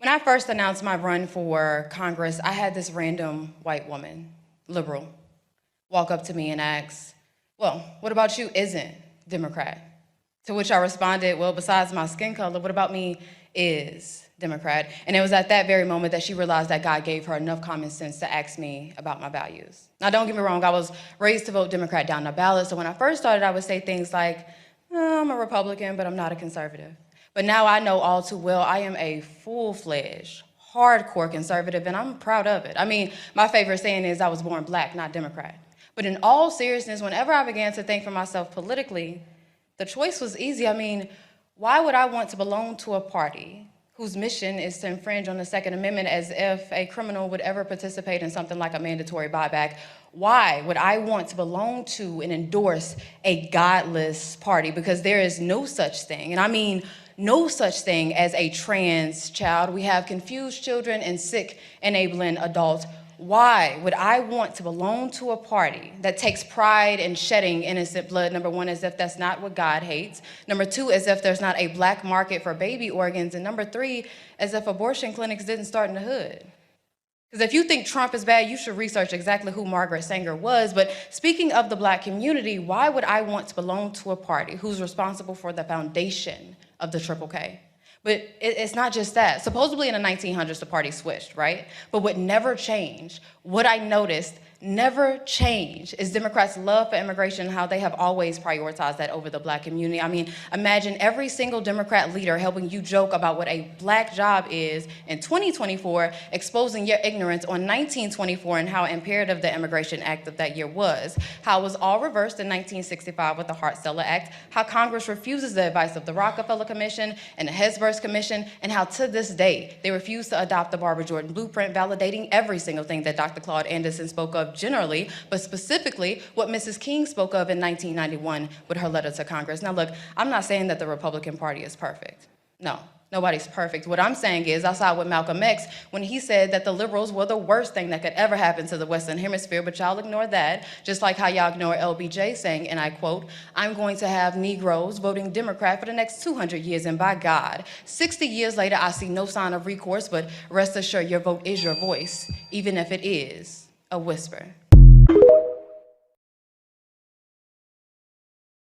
When I first announced my run for Congress, I had this random white woman, liberal, walk up to me and ask, well, what about you isn't Democrat? To which I responded, well, besides my skin color, what about me is Democrat? And it was at that very moment that she realized that God gave her enough common sense to ask me about my values. Now, don't get me wrong, I was raised to vote Democrat down the ballot, so when I first started, I would say things like, I'm a Republican, but I'm not a conservative. But now I know all too well I am a full-fledged, hardcore conservative, and I'm proud of it. I mean, my favorite saying is I was born black, not Democrat. But in all seriousness, whenever I began to think for myself politically, the choice was easy. I mean, why would I want to belong to a party whose mission is to infringe on the Second Amendment as if a criminal would ever participate in something like a mandatory buyback? Why would I want to belong to and endorse a godless party? Because there is no such thing, and I mean no such thing as a trans child. We have confused children and sick, enabling adults. Why would I want to belong to a party that takes pride in shedding innocent blood? Number one, as if that's not what God hates. Number two, as if there's not a black market for baby organs. And number three, as if abortion clinics didn't start in the hood. Because if you think Trump is bad, you should research exactly who Margaret Sanger was. But speaking of the black community, why would I want to belong to a party who's responsible for the foundation of the Triple K? But it's not just that. Supposedly in the 1900s, the party switched, right? But what never changed, what I noticed never changed, is Democrats' love for immigration and how they have always prioritized that over the black community. I mean, imagine every single Democrat leader helping you joke about what a black job is in 2024, exposing your ignorance on 1924 and how imperative the Immigration Act of that year was, how it was all reversed in 1965 with the Hart-Celler Act, how Congress refuses the advice of the Rockefeller Commission and the Hesburgh Commission, and how to this day they refuse to adopt the Barbara Jordan Blueprint, validating every single thing that Dr. Claude Anderson spoke of generally, but specifically what Mrs. King spoke of in 1991 with her letter to Congress. Now look, I'm not saying that the Republican Party is perfect. No, nobody's perfect. What I'm saying is I side with Malcolm X when he said that the liberals were the worst thing that could ever happen to the Western Hemisphere, but y'all ignore that, just like how y'all ignore LBJ saying, and I quote, I'm going to have Negroes voting Democrat for the next 200 years, and by God, 60 years later, I see no sign of recourse, but rest assured your vote is your voice, even if it is a whisper.